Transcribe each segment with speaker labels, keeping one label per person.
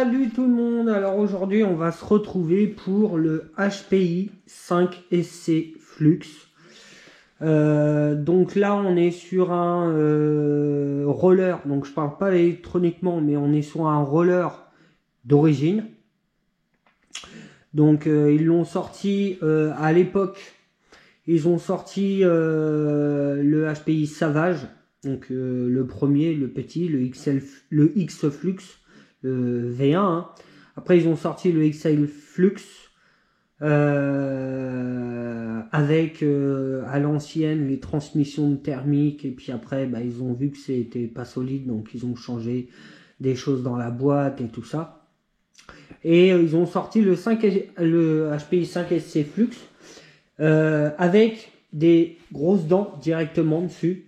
Speaker 1: Salut tout le monde. Alors aujourd'hui on va se retrouver pour le HPI 5SC Flux. Donc là on est sur un roller, donc je parle pas électroniquement mais on est sur un roller d'origine. Donc ils l'ont sorti à l'époque, ils ont sorti le HPI Savage, donc le premier, le petit, le X Flux, le V1, hein. Après ils ont sorti le XL Flux avec à l'ancienne les transmissions thermiques, et puis après ils ont vu que c'était pas solide, donc ils ont changé des choses dans la boîte et tout ça, et ils ont sorti le HPI 5SC Flux avec des grosses dents directement dessus,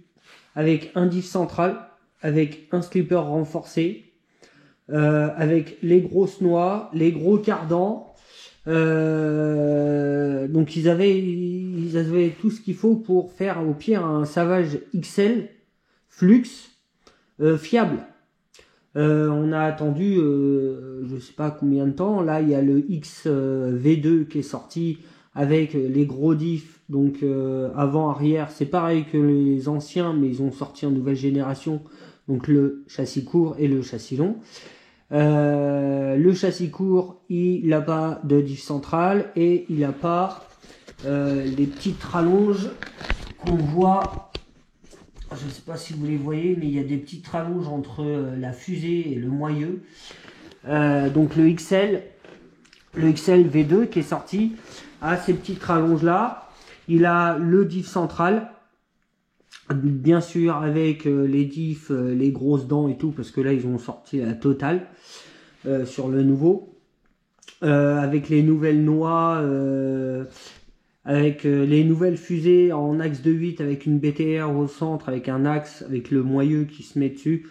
Speaker 1: avec un diff central, avec un slipper renforcé, avec les grosses noix, les gros cardans. Donc ils avaient tout ce qu'il faut pour faire au pire un Savage XL Flux fiable. On a attendu je sais pas combien de temps. Là il y a le XV2 qui est sorti avec les gros diffs, donc avant arrière, c'est pareil que les anciens, mais ils ont sorti en nouvelle génération, donc le châssis court et le châssis long. Le châssis court, il n'a pas de diff central et il n'a pas les petites rallonges qu'on voit. Je ne sais pas si vous les voyez, mais il y a des petites rallonges entre la fusée et le moyeu. Donc le XL V2 qui est sorti a ces petites rallonges là. Il a le diff central, bien sûr avec les diffs, les grosses dents et tout, parce que là ils ont sorti la totale sur le nouveau, avec les nouvelles noix, avec les nouvelles fusées en axe de 8, avec une BTR au centre, avec un axe avec le moyeu qui se met dessus,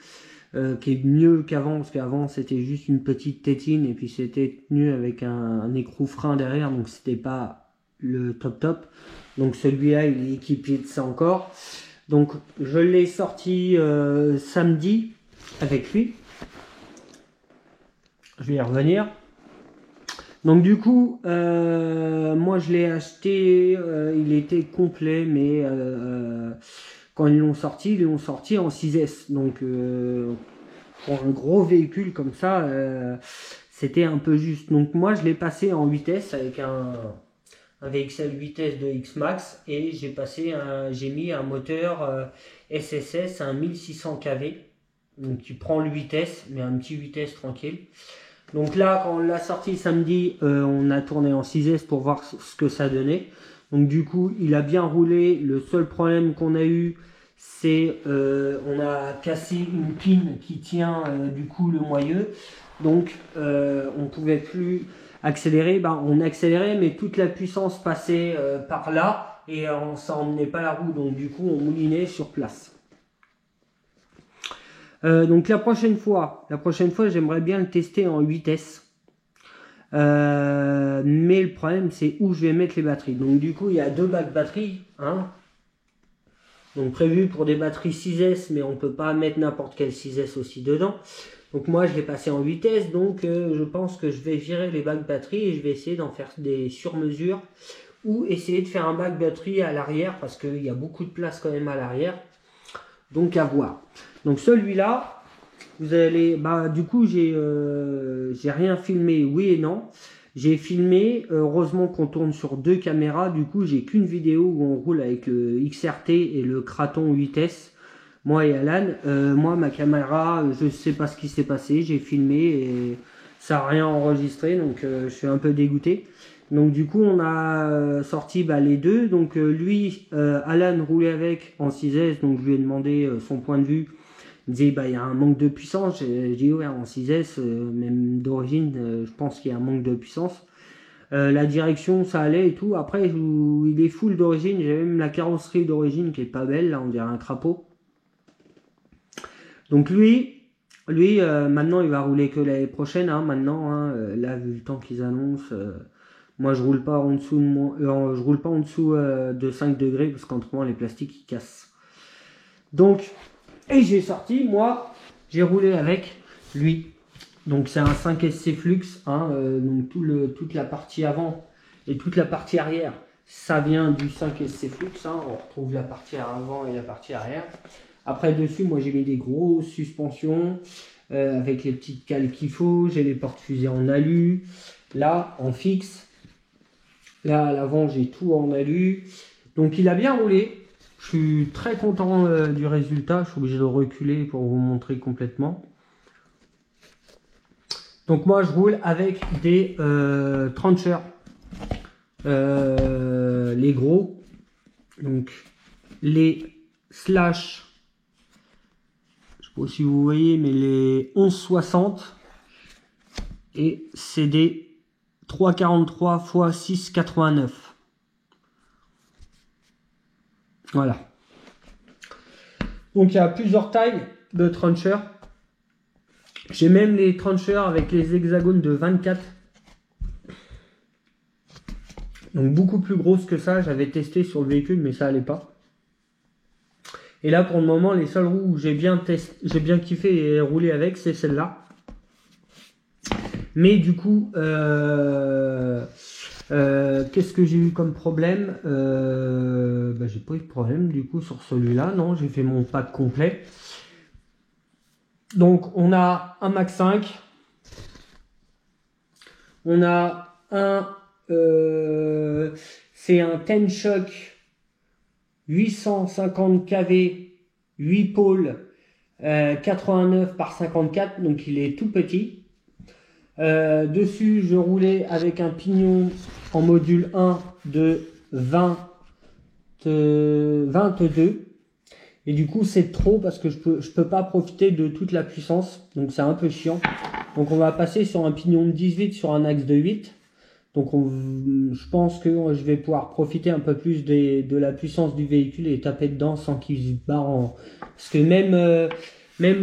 Speaker 1: qui est mieux qu'avant, parce qu'avant c'était juste une petite tétine et puis c'était tenu avec un écrou frein derrière, donc c'était pas le top. Donc celui-là il est équipé de ça encore. Donc je l'ai sorti samedi avec lui. Je vais y revenir. Donc du coup, moi je l'ai acheté, il était complet, mais quand ils l'ont sorti en 6S. Donc pour un gros véhicule comme ça, c'était un peu juste. Donc moi je l'ai passé en 8S avec un VXL 8S de X-Max, et j'ai mis un moteur SSS, un 1600 kV, donc qui prend le 8S, mais un petit 8S tranquille. Donc là, quand on l'a sorti samedi, on a tourné en 6S pour voir ce que ça donnait. Donc du coup, il a bien roulé. Le seul problème qu'on a eu, c'est on a cassé une pine qui tient du coup le moyeu. Donc on pouvait plus accélérer. On accélérait, mais toute la puissance passait par là, et ça emmenait pas la roue. Donc du coup, on moulinait sur place. Donc la prochaine fois, j'aimerais bien le tester en 8S. Mais le problème, c'est où je vais mettre les batteries. Donc du coup, il y a deux bacs batteries, hein, donc prévu pour des batteries 6S, mais on peut pas mettre n'importe quel 6S aussi dedans. Donc moi, je l'ai passé en 8S, donc je pense que je vais virer les bacs batteries et je vais essayer d'en faire des sur-mesure, ou essayer de faire un bac batterie à l'arrière, parce qu'il y a beaucoup de place quand même à l'arrière. Donc à voir. Donc celui-là, vous allez, du coup j'ai rien filmé, oui et non. J'ai filmé, heureusement qu'on tourne sur deux caméras, du coup j'ai qu'une vidéo où on roule avec le XRT et le Kraton 8S, moi et Alan. Moi ma caméra, je sais pas ce qui s'est passé, j'ai filmé et ça n'a rien enregistré, donc je suis un peu dégoûté. Donc du coup on a sorti les deux. Donc lui, Alan roulait avec en 6S, donc je lui ai demandé son point de vue. Il me disait il y a un manque de puissance. J'ai dit ouais, en 6S, même d'origine, je pense qu'il y a un manque de puissance. La direction ça allait et tout. Après il est full d'origine, j'ai même la carrosserie d'origine qui est pas belle, là on dirait un crapaud. Donc lui maintenant il va rouler que l'année prochaine, hein, maintenant, hein, là vu le temps qu'ils annoncent. Moi je roule pas en dessous de 5 degrés, parce qu'autrement les plastiques ils cassent. Donc, et j'ai sorti, moi j'ai roulé avec lui. Donc c'est un 5SC Flux, hein, donc toute la partie avant et toute la partie arrière, ça vient du 5SC Flux, hein, on retrouve la partie avant et la partie arrière. Après dessus, moi j'ai mis des grosses suspensions avec les petites cales qu'il faut, j'ai les portes fusées en alu, là en fixe, là à l'avant j'ai tout en alu, donc il a bien roulé. Je suis très content du résultat, je suis obligé de reculer pour vous montrer complètement. Donc moi je roule avec des trancheurs, les gros, donc les slash, je sais pas si vous voyez, mais les 1160, et c'est des 343 x 6,89. Voilà. Donc il y a plusieurs tailles de trancheurs. J'ai même les trancheurs avec les hexagones de 24. Donc beaucoup plus grosses que ça. J'avais testé sur le véhicule, mais ça allait pas. Et là, pour le moment, les seules roues où j'ai bien kiffé et roulé avec, c'est celle-là. Mais du coup, qu'est-ce que j'ai eu comme problème? J'ai pas eu de problème du coup sur celui-là. Non, j'ai fait mon pack complet. Donc on a un Mach 5, on a un c'est un Ten-Shock 850 kV 8 pôles 89 par 54, donc il est tout petit. Dessus je roulais avec un pignon en module 1 de 22. Et du coup c'est trop parce que je peux pas profiter de toute la puissance, donc c'est un peu chiant. Donc on va passer sur un pignon de 18 sur un axe de 8. Donc je pense que je vais pouvoir profiter un peu plus de la puissance du véhicule et taper dedans sans qu'il se barre en... Parce que même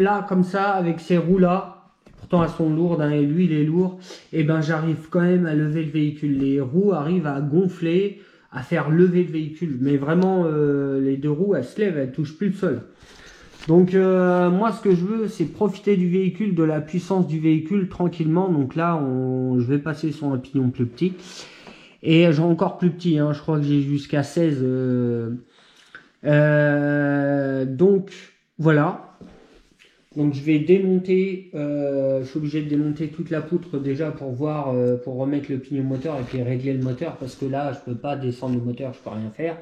Speaker 1: là comme ça avec ces roues là, pourtant elles sont lourdes, hein, et lui il est lourd, et ben j'arrive quand même à lever le véhicule. Les roues arrivent à gonfler, à faire lever le véhicule, mais vraiment les deux roues elles se lèvent, elles touchent plus le sol. Donc moi ce que je veux c'est profiter du véhicule, de la puissance du véhicule tranquillement. Donc là je vais passer sur un pignon plus petit, et j'ai encore plus petit, hein, je crois que j'ai jusqu'à 16. Donc voilà. Donc je vais démonter, je suis obligé de démonter toute la poutre déjà pour voir, pour remettre le pignon moteur et puis régler le moteur, parce que là je peux pas descendre le moteur, je peux rien faire.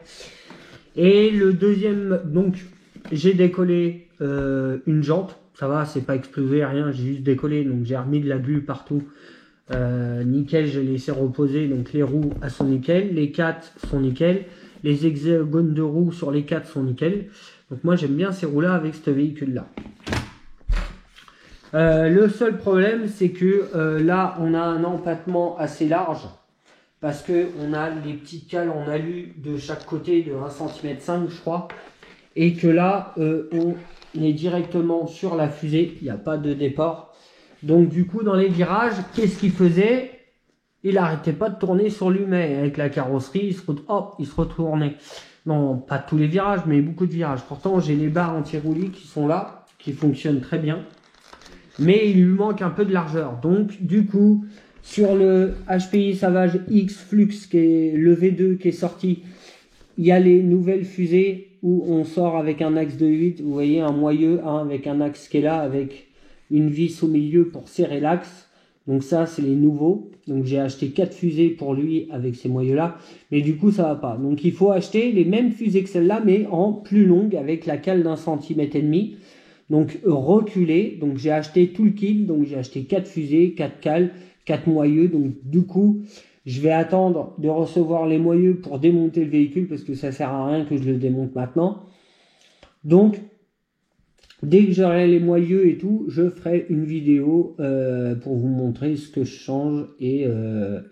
Speaker 1: Et le deuxième, donc j'ai décollé une jante, ça va, c'est pas explosé, rien, j'ai juste décollé, donc j'ai remis de la bulle partout. Nickel, j'ai laissé reposer, donc les roues elles sont nickel, les 4 sont nickel, les hexagones de roues sur les 4 sont nickel. Donc moi j'aime bien ces roues là avec ce véhicule là. Le seul problème c'est que là on a un empattement assez large, parce que on a les petites cales en alu de chaque côté de 1,5 cm je crois, et que là on est directement sur la fusée, il n'y a pas de départ. Donc du coup dans les virages, qu'est-ce qu'il faisait? Il arrêtait pas de tourner sur lui-même. Avec la carrosserie, il se retournait. Non, pas tous les virages, mais beaucoup de virages. Pourtant j'ai les barres anti-roulis qui sont là, qui fonctionnent très bien, mais il lui manque un peu de largeur. Donc du coup sur le HPI Savage X Flux, qui est le V2 qui est sorti, il y a les nouvelles fusées où on sort avec un axe de 8, vous voyez, un moyeu, hein, avec un axe qui est là, avec une vis au milieu pour serrer l'axe. Donc ça c'est les nouveaux. Donc j'ai acheté 4 fusées pour lui avec ces moyeux là, mais du coup ça va pas. Donc il faut acheter les mêmes fusées que celle-là, mais en plus longue, avec la cale d'1,5 cm. Donc reculé, donc j'ai acheté tout le kit, donc j'ai acheté 4 fusées, 4 cales, 4 moyeux. Donc du coup je vais attendre de recevoir les moyeux pour démonter le véhicule, parce que ça sert à rien que je le démonte maintenant. Donc dès que j'aurai les moyeux et tout, je ferai une vidéo pour vous montrer ce que je change, et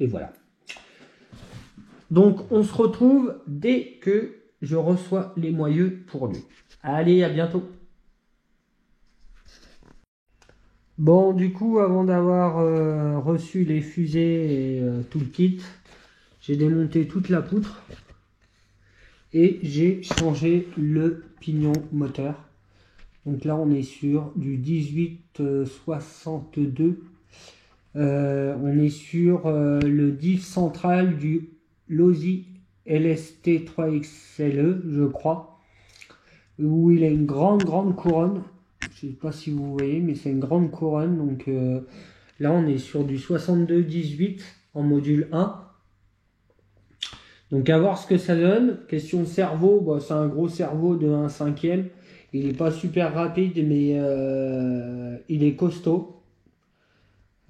Speaker 1: voilà. Donc on se retrouve dès que je reçois les moyeux pour lui. Allez, à bientôt. Bon, du coup, avant d'avoir reçu les fusées et tout le kit, j'ai démonté toute la poutre et j'ai changé le pignon moteur. Donc là, on est sur du 1862 On est sur le diff central du Losi LST3XLE, je crois, où il a une grande couronne. Je sais pas si vous voyez, mais c'est une grande couronne. Donc là, on est sur du 62-18 en module 1. Donc à voir ce que ça donne. Question cerveau, bah, c'est un gros cerveau de 1/5. Il n'est pas super rapide, mais il est costaud.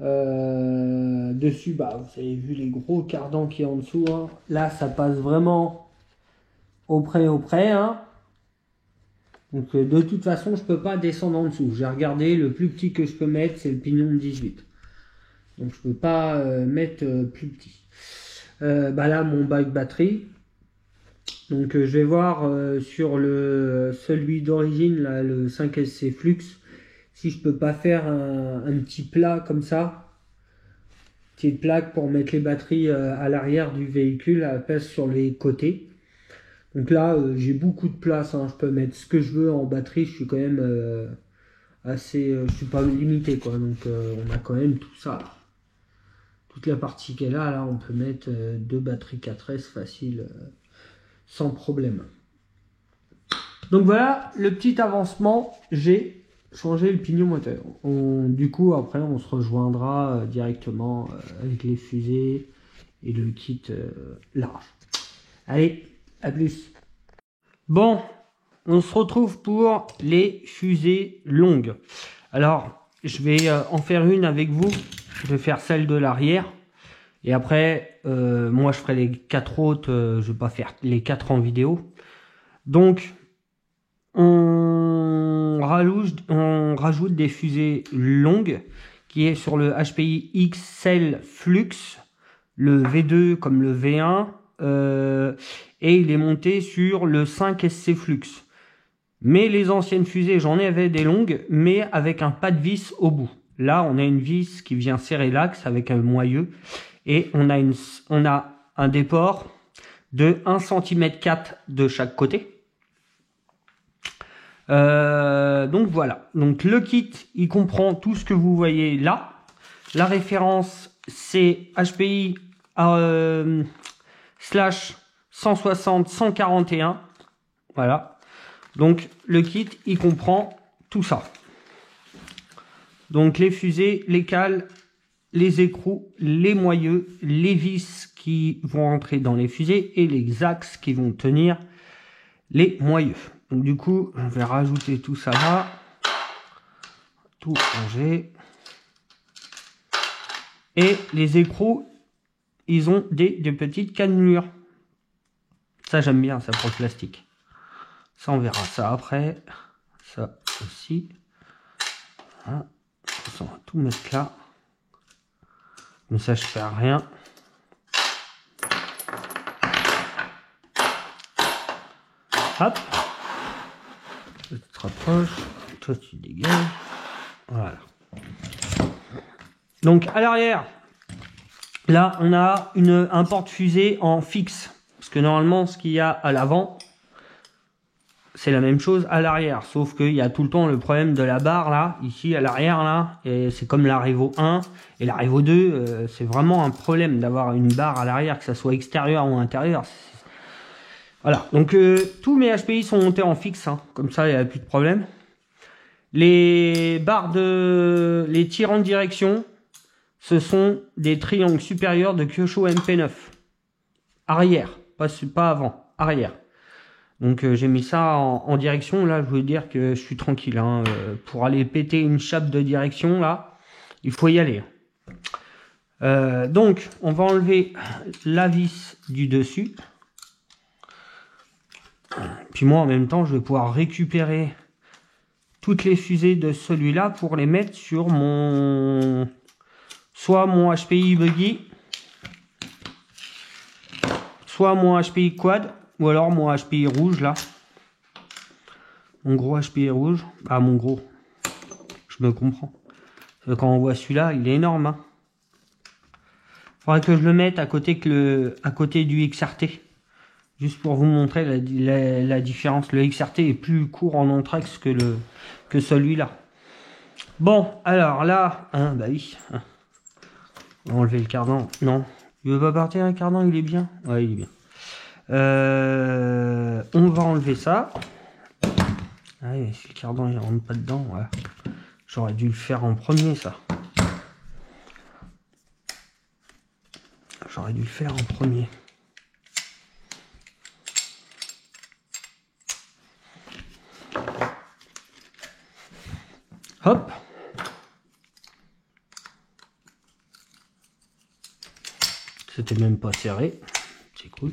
Speaker 1: Dessus, bah, vous avez vu les gros cardans qui est en dessous. Hein. Là, ça passe vraiment auprès. Hein. Donc de toute façon, je peux pas descendre en dessous. J'ai regardé, le plus petit que je peux mettre, c'est le pignon de 18. Donc je peux pas mettre plus petit. Bah là, mon bac batterie. Donc je vais voir sur celui d'origine, là, le 5SC Flux, si je peux pas faire un petit plat comme ça. Petite plaque pour mettre les batteries à l'arrière du véhicule, à la place sur les côtés. Donc là, j'ai beaucoup de place, hein. Je peux mettre ce que je veux en batterie. Je suis quand même assez... je suis pas limité, quoi. Donc on a quand même tout ça. Toute la partie qu'elle a, là, on peut mettre 2 batteries 4S facile, sans problème. Donc voilà, le petit avancement, j'ai changé le pignon moteur. Du coup, après, on se rejoindra directement avec les fusées et le kit large. Allez, à plus. Bon, on se retrouve pour les fusées longues. Alors, je vais en faire une avec vous. Je vais faire celle de l'arrière. Et après, moi, je ferai les 4 autres. Je vais pas faire les 4 en vidéo. Donc, on rajoute des fusées longues qui est sur le HPI XL Flux, le V2 comme le V1. Et il est monté sur le 5SC Flux. Mais les anciennes fusées, j'en avais des longues, mais avec un pas de vis au bout. Là, on a une vis qui vient serrer l'axe avec un moyeu. Et on a un déport de 1,4 cm de chaque côté. Donc voilà. Donc le kit, il comprend tout ce que vous voyez là. La référence, c'est HPI /160-141. Voilà. Donc le kit, il comprend tout ça. Donc les fusées, les cales, les écrous, les moyeux, les vis qui vont entrer dans les fusées et les axes qui vont tenir les moyeux. Donc du coup, je vais rajouter tout ça là. Tout ranger. Et les écrous, ils ont des petites cannelures. Ça, j'aime bien ça pour le plastique. Ça, on verra ça après. Ça aussi. Voilà. On va tout mettre là. Comme ça, je perds rien. Hop. Tu te rapproches. Toi, tu dégages. Voilà. Donc, à l'arrière, là, on a un porte-fusée en fixe. Parce que normalement, ce qu'il y a à l'avant, c'est la même chose à l'arrière. Sauf qu'il y a tout le temps le problème de la barre, là, ici, à l'arrière, là. Et c'est comme la Revo 1 et la Revo 2. C'est vraiment un problème d'avoir une barre à l'arrière, que ça soit extérieur ou intérieur. Voilà. Donc, tous mes HPI sont montés en fixe. Hein. Comme ça, il n'y a plus de problème. Les barres les tirants de direction, ce sont des triangles supérieurs de Kyosho MP9. Arrière, pas avant, arrière. Donc j'ai mis ça en direction. Là, je veux dire que je suis tranquille. Hein. Pour aller péter une chape de direction, là, il faut y aller. Donc, on va enlever la vis du dessus. Puis moi, en même temps, je vais pouvoir récupérer toutes les fusées de celui-là pour les mettre sur soit mon HPI Buggy, soit mon HPI Quad, ou alors mon HPI rouge là. Mon gros HPI rouge. Ah, mon gros. Je me comprends. Quand on voit celui-là, il est énorme. Hein. Faudrait que je le mette à côté du XRT. Juste pour vous montrer la différence. Le XRT est plus court en Anthrax que celui-là. Bon, alors là, hein, bah oui. Hein. Enlever le cardan. Non. Il veut pas partir le cardan, il est bien. Ouais, il est bien. On va enlever ça. Ah oui, si le cardan il rentre pas dedans, voilà. J'aurais dû le faire en premier, ça. J'aurais dû le faire en premier. Hop. C'était même pas serré. C'est cool.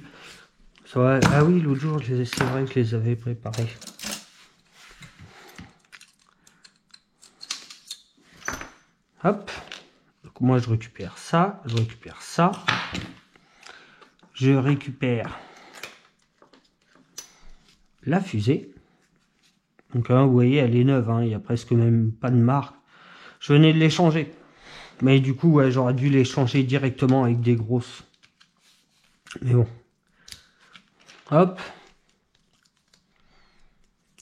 Speaker 1: Ça va. Ah oui, l'autre jour, c'est vrai que je les avais préparés. Hop. Donc moi, je récupère ça. Je récupère ça. Je récupère la fusée. Donc hein, vous voyez, elle est neuve. Hein, il n'y a presque même pas de marque. Je venais de les changer. Mais du coup, ouais, j'aurais dû les changer directement avec des grosses. Mais bon. Hop.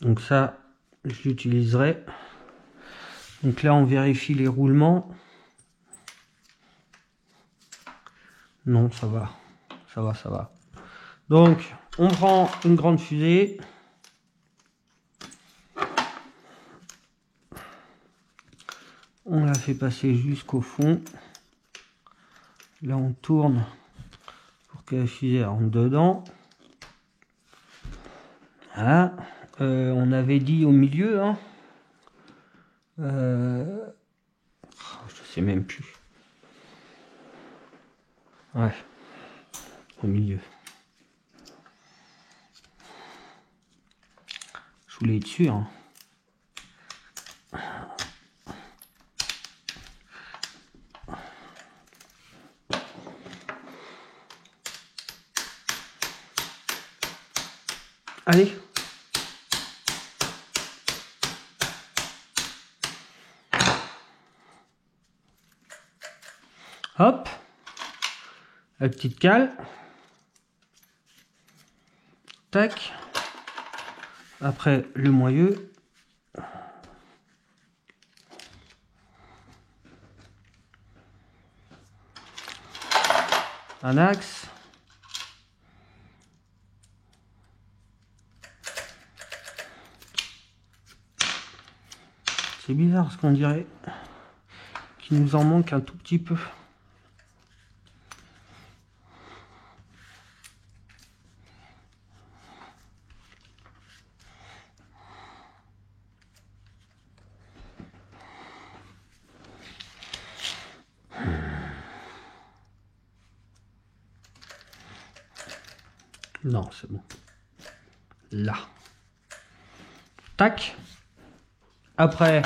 Speaker 1: Donc ça, je l'utiliserai. Donc là, on vérifie les roulements. Non, ça va. Ça va, ça va. Donc, on prend une grande fusée. On la fait passer jusqu'au fond. Là, on tourne pour que la fusée rentre dedans. Voilà. On avait dit au milieu. Hein. Je sais même plus. Ouais. Au milieu. Je voulais être sûr. Hein. Allez. Hop. La petite cale. Tac. Après le moyeu. Un axe. C'est bizarre ce qu'on dirait qu'il nous en manque un tout petit peu. Non, c'est bon. Là. Tac. Après,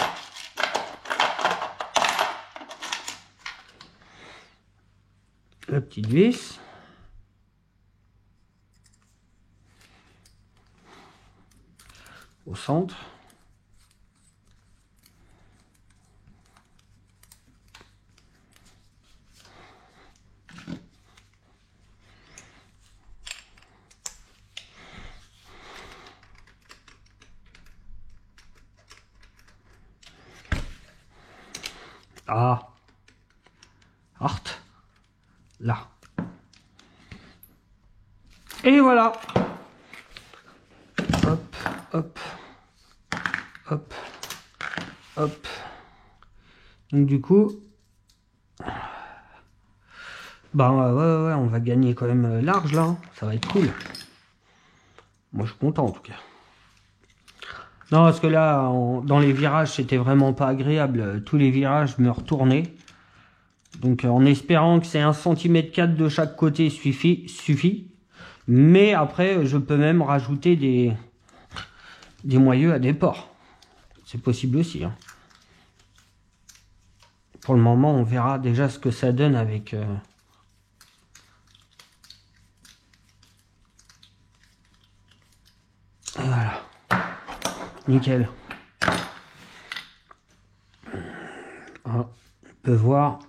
Speaker 1: la petite vis. Au centre. Ah. Art. Là. Et voilà. Hop, hop, hop, hop. Donc du coup, bah ouais, on va gagner quand même large là. Hein. Ça va être cool. Moi je suis content en tout cas. Non, parce que là, dans les virages, c'était vraiment pas agréable. Tous les virages me retournaient. Donc en espérant que c'est 1,4 cm de chaque côté suffit. Mais après, je peux même rajouter des moyeux à des ports. C'est possible aussi. Hein. Pour le moment, on verra déjà ce que ça donne avec... Voilà. Nickel. Ah, on peut voir,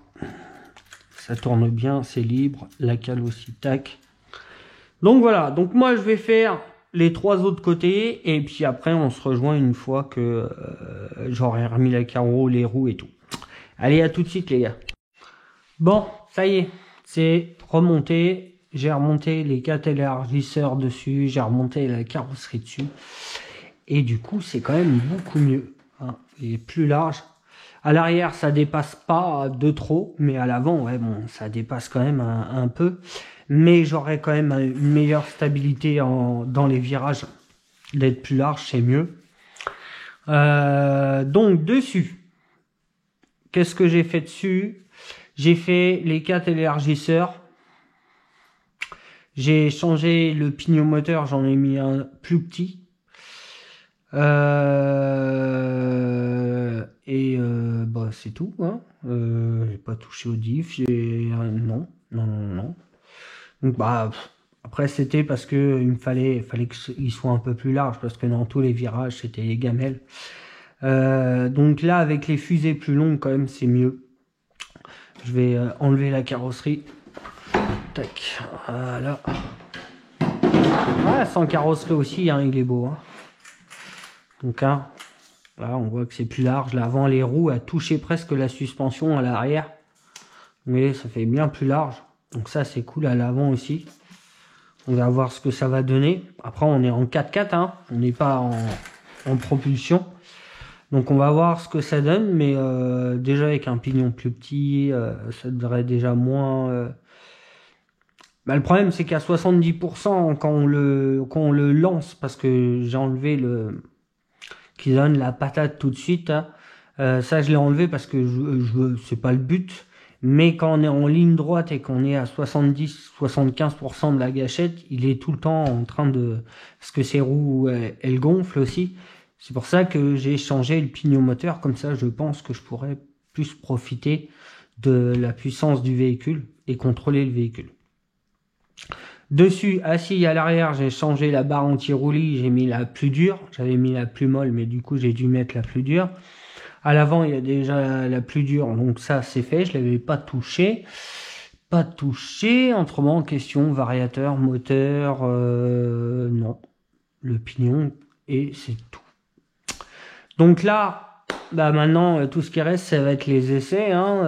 Speaker 1: ça tourne bien, c'est libre. La cale aussi, tac. Donc voilà, donc moi je vais faire les 3 autres côtés. Et puis après, on se rejoint une fois que j'aurai remis la carreau, les roues et tout. Allez, à tout de suite les gars. Bon, ça y est, c'est remonté. J'ai remonté les 4 élargisseurs dessus, j'ai remonté la carrosserie dessus. Et du coup, c'est quand même beaucoup mieux. Hein. Il est plus large. À l'arrière, ça dépasse pas de trop, mais à l'avant, ouais, bon, ça dépasse quand même un peu. Mais j'aurais quand même une meilleure stabilité dans les virages. D'être plus large, c'est mieux. Donc, dessus, qu'est-ce que j'ai fait dessus? J'ai fait les 4 élargisseurs. J'ai changé le pignon moteur, j'en ai mis un plus petit. Bah, c'est tout. Hein. J'ai pas touché au diff. Non. Donc bah après c'était parce que il fallait qu'il soit un peu plus large parce que dans tous les virages c'était les gamelles. Donc là avec les fusées plus longues quand même c'est mieux. Je vais enlever la carrosserie. Tac. Voilà. Ah, sans carrosserie aussi, hein, il est beau. Hein. Donc hein, là on voit que c'est plus large. L'avant, les roues a touché presque la suspension à l'arrière. Vous voyez, ça fait bien plus large. Donc ça c'est cool à l'avant aussi. On va voir ce que ça va donner. Après on est en 4x4, hein. On n'est pas en propulsion. Donc on va voir ce que ça donne. Mais déjà avec un pignon plus petit, ça devrait déjà moins... Bah, le problème c'est qu'à 70% quand on le lance, parce que j'ai enlevé le... qui donne la patate tout de suite. Hein. Ça je l'ai enlevé parce que c'est pas le but. Mais quand on est en ligne droite et qu'on est à 70-75% de la gâchette, il est tout le temps en train de... Parce que ses roues, elles gonflent aussi. C'est pour ça que j'ai changé le pignon moteur. Comme ça, je pense que je pourrais plus profiter de la puissance du véhicule et contrôler le véhicule. Dessus, assis à l'arrière, j'ai changé la barre anti-roulis. J'ai mis la plus dure. J'avais mis la plus molle, mais du coup, j'ai dû mettre la plus dure. À l'avant, il y a déjà la plus dure, donc ça c'est fait, je l'avais pas touché. Pas touché, autrement, question, variateur, moteur, non. Le pignon, et c'est tout. Donc là, bah maintenant, tout ce qui reste, ça va être les essais. Hein,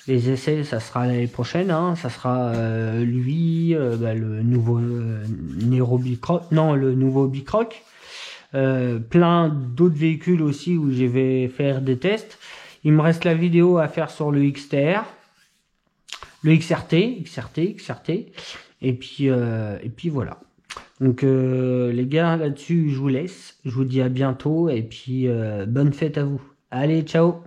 Speaker 1: les essais, ça sera l'année prochaine, hein, ça sera le nouveau Nero Bicroc, non, le nouveau Bicroc. Plein d'autres véhicules aussi où je vais faire des tests. Il me reste la vidéo à faire sur le XTR, le XRT, et puis voilà. Donc les gars, là-dessus, je vous laisse. Je vous dis à bientôt et puis bonne fête à vous. Allez, ciao!